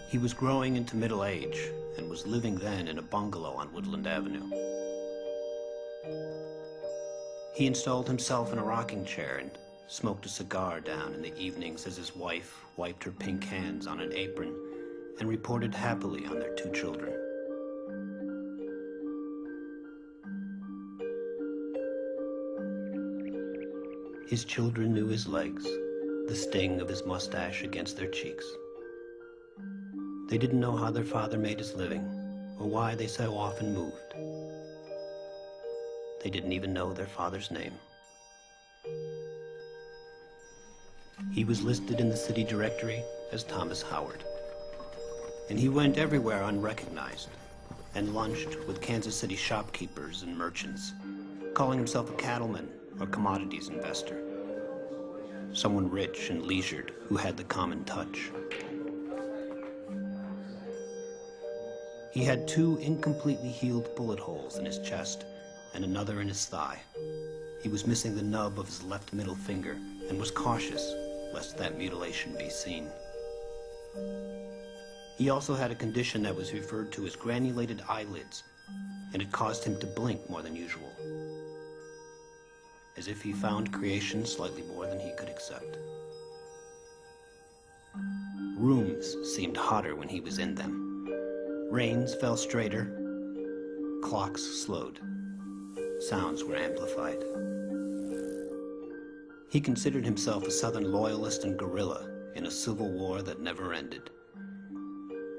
He was growing into middle age and was living then in a bungalow on Woodland Avenue. He installed himself in a rocking chair and smoked a cigar down in the evenings as his wife wiped her pink hands on an apron and reported happily on their 2 children. His children knew his legs, the sting of his mustache against their cheeks. They didn't know how their father made his living, or why they so often moved. They didn't even know their father's name. He was listed in the city directory as Thomas Howard. And he went everywhere unrecognized, and lunched with Kansas City shopkeepers and merchants, calling himself a cattleman or commodities investor. Someone rich and leisured who had the common touch. He had 2 incompletely healed bullet holes in his chest and another in his thigh. He was missing the nub of his left middle finger and was cautious lest that mutilation be seen. He also had a condition that was referred to as granulated eyelids, and it caused him to blink more than usual, as if he found creation slightly more than he could accept. Rooms seemed hotter when he was in them. Rains fell straighter, clocks slowed, sounds were amplified. He considered himself a Southern loyalist and guerrilla in a civil war that never ended.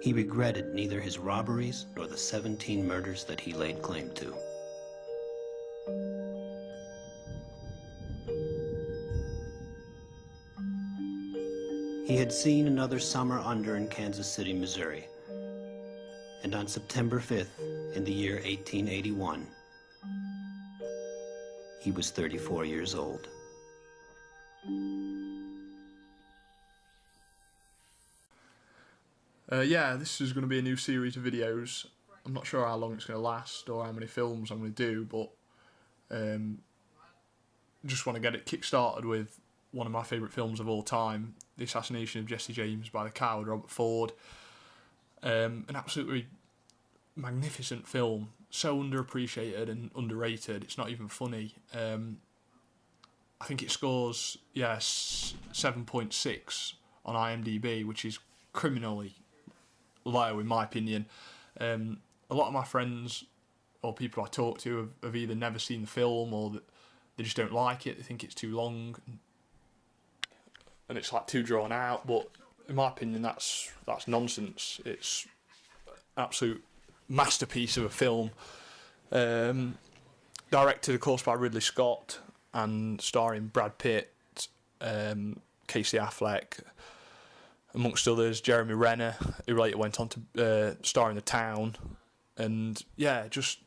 He regretted neither his robberies nor the 17 murders that he laid claim to. He had seen another summer under in Kansas City, Missouri. And on September 5th, in the year 1881, he was 34 years old. Yeah, this is going to be a new series of videos. I'm not sure how long it's going to last or how many films I'm going to do, but just want to get it kick-started with one of my favourite films of all time, The Assassination of Jesse James by the coward Robert Ford. An absolutely magnificent film, so underappreciated and underrated, it's not even funny. I think it scores 7.6 on IMDb, which is criminally low in my opinion. A lot of my friends or people I talk to have either never seen the film or they just don't like it, they think it's too long and it's like too drawn out, but in my opinion that's nonsense. It's absolute masterpiece of a film, directed of course by Ridley Scott and starring Brad Pitt, Casey Affleck, amongst others, Jeremy Renner, who later went on to star in The Town, and yeah, just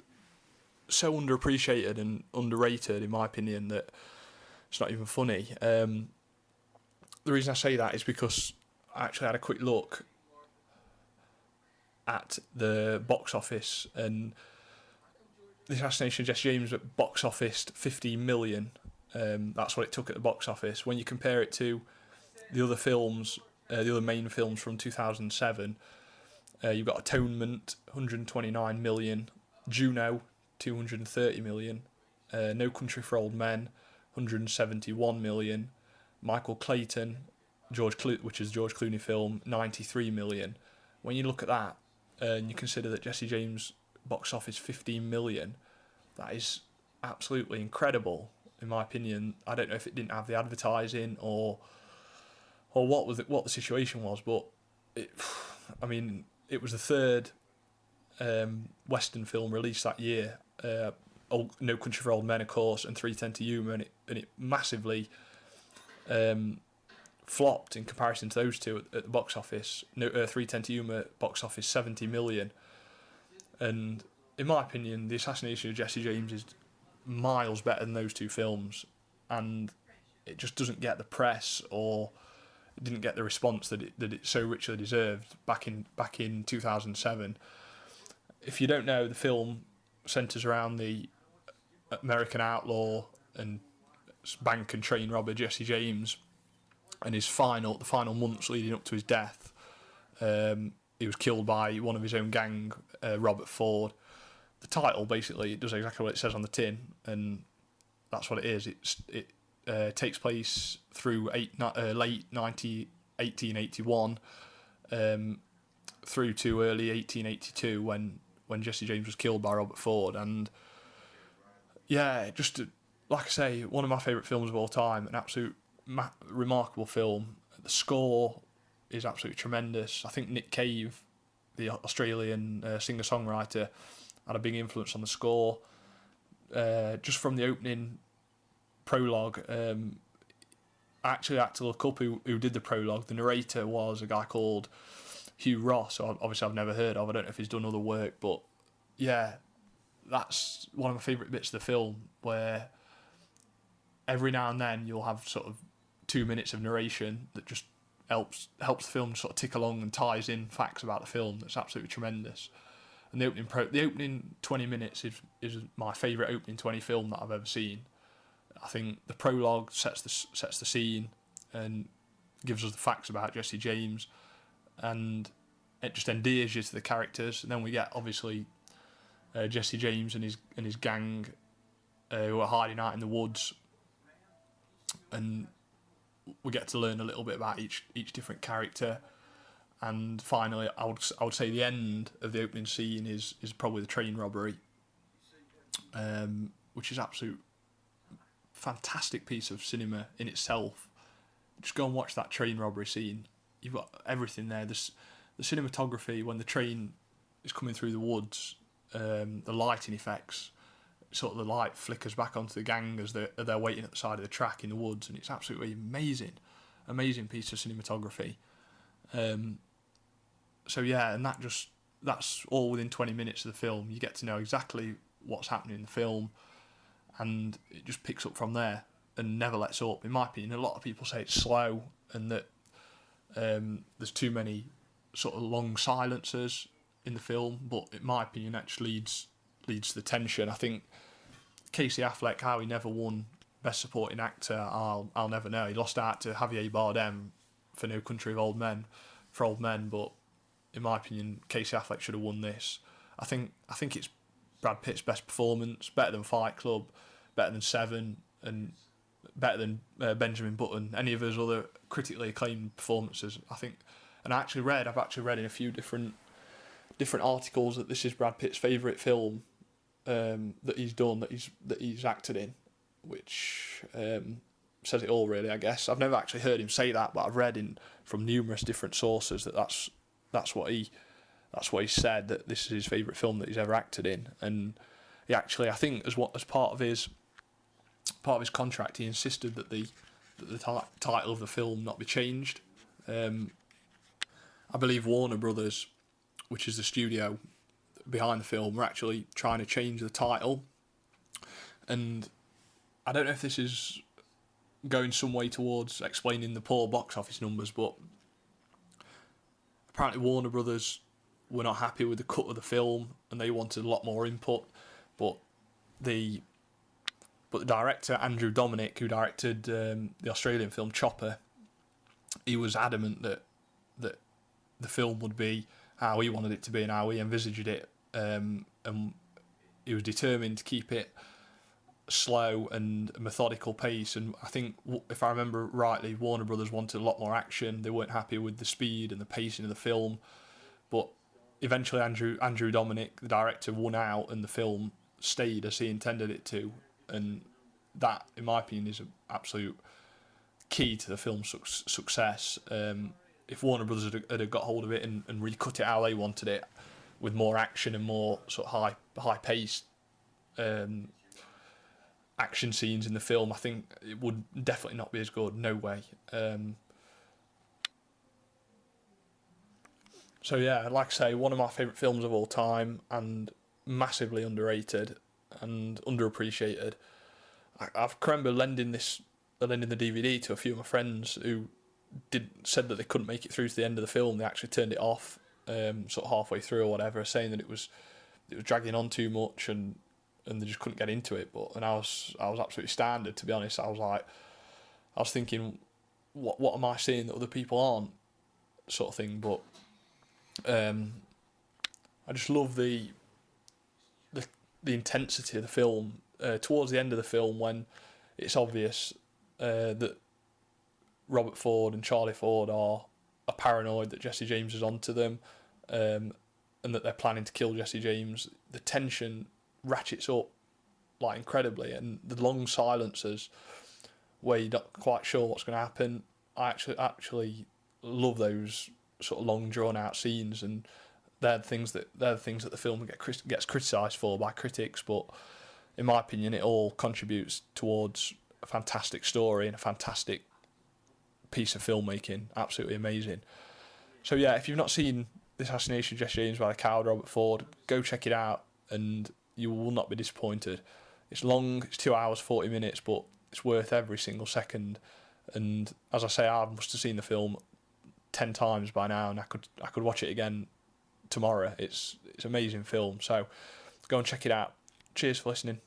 so underappreciated and underrated in my opinion that it's not even funny. The reason I say that is because I actually had a quick look at the box office, and The Assassination of Jesse James at box office 15 million. That's what it took at the box office. When you compare it to the other films, the other main films from 2007, you've got Atonement, 129 million, Juno, 230 million, No Country for Old Men, 171 million, Michael Clayton, which is George Clooney film, 93 million. When you look at that, and you consider that Jesse James box office 15 million, that is absolutely incredible in my opinion. I don't know if it didn't have the advertising or what the situation was, but it was the third Western film released that year. No Country for Old Men, of course, and 3:10 to Yuma, and it massively flopped in comparison to those two at the box office. 3:10 to Yuma box office 70 million, and in my opinion, The Assassination of Jesse James is miles better than those two films, and it just doesn't get the press or it didn't get the response that it so richly deserved back in 2007. If you don't know, the film centres around the American outlaw and bank and train robber Jesse James, and the final months leading up to his death. He was killed by one of his own gang, Robert Ford. The title basically, it does exactly what it says on the tin, and that's what it is. It takes place through late 1881 through to early 1882 when Jesse James was killed by Robert Ford. And yeah, just like I say, one of my favourite films of all time, an absolute remarkable film. The score is absolutely tremendous. I think Nick Cave, the Australian singer-songwriter, had a big influence on the score. Just from the opening prologue, I actually had to look up who did the prologue. The narrator was a guy called Hugh Ross, who obviously I've never heard of. I don't know if he's done other work, but yeah, that's one of my favourite bits of the film, where every now and then you'll have sort of 2 minutes of narration that just helps the film sort of tick along and ties in facts about the film. That's absolutely tremendous. And the opening 20 minutes is my favourite opening 20 film that I've ever seen. I think the prologue sets the scene and gives us the facts about Jesse James, and it just endears you to the characters. And then we get obviously Jesse James and his gang who are hiding out in the woods, and we get to learn a little bit about each different character. And finally, I would say the end of the opening scene is probably the train robbery, which is absolute fantastic piece of cinema in itself. Just go and watch that train robbery scene. You've got everything there. The cinematography when the train is coming through the woods, the lighting effects, sort of the light flickers back onto the gang as they're waiting at the side of the track in the woods, and it's absolutely amazing piece of cinematography. So yeah, and that's all within 20 minutes of the film. You get to know exactly what's happening in the film, and it just picks up from there and never lets up. In my opinion, a lot of people say it's slow and that there's too many sort of long silences in the film, but in my opinion, that just leads to the tension. I think Casey Affleck, how he never won Best Supporting Actor, I'll never know. He lost out to Javier Bardem for No Country for Old Men, but in my opinion, Casey Affleck should have won this. I think it's Brad Pitt's best performance, better than Fight Club, better than Seven, and better than Benjamin Button, any of his other critically acclaimed performances. I think, and I've actually read in a few different articles that this is Brad Pitt's favourite film that he's done, that he's acted in, which says it all, really. I guess I've never actually heard him say that, but I've read from numerous different sources that that's what he said, that this is his favourite film that he's ever acted in. And he actually, I think, as part of his contract, he insisted that the title of the film not be changed. I believe Warner Brothers, which is the studio behind the film, were actually trying to change the title. And I don't know if this is going some way towards explaining the poor box office numbers, but apparently Warner Brothers were not happy with the cut of the film and they wanted a lot more input. But the director, Andrew Dominic, who directed the Australian film Chopper, he was adamant that the film would be how he wanted it to be and how he envisaged it, and he was determined to keep it slow and methodical pace. And I think, if I remember rightly, Warner Brothers wanted a lot more action. They weren't happy with the speed and the pacing of the film, but eventually Andrew Dominic, the director, won out and the film stayed as he intended it to. And that, in my opinion, is an absolute key to the film's success. If Warner Brothers had got hold of it and recut it how they wanted it, with more action and more sort of high-paced action scenes in the film, I think it would definitely not be as good. No way. So yeah, like I say, one of my favourite films of all time, and massively underrated and underappreciated. I remember lending the DVD to a few of my friends who said that they couldn't make it through to the end of the film. They actually turned it off sort of halfway through or whatever, saying that it was dragging on too much and they just couldn't get into it. But I was absolutely standard, to be honest. I was thinking, what am I seeing that other people aren't, sort of thing. But I just love the intensity of the film. Towards the end of the film, when it's obvious that Robert Ford and Charlie Ford are paranoid that Jesse James is onto them, and that they're planning to kill Jesse James, the tension ratchets up like incredibly, and the long silences where you're not quite sure what's going to happen. I actually love those sort of long drawn out scenes, and they're the things that the film gets criticised for by critics. But in my opinion, it all contributes towards a fantastic story and a fantastic piece of filmmaking. Absolutely amazing. So yeah, if you've not seen The Assassination of Jesse James by the coward Robert Ford, go check it out and you will not be disappointed. It's long, it's 2 hours 40 minutes, but it's worth every single second. And as I say, I must have seen the film 10 times by now, and I could watch it again tomorrow. It's an amazing film, so go and check it out. Cheers for listening.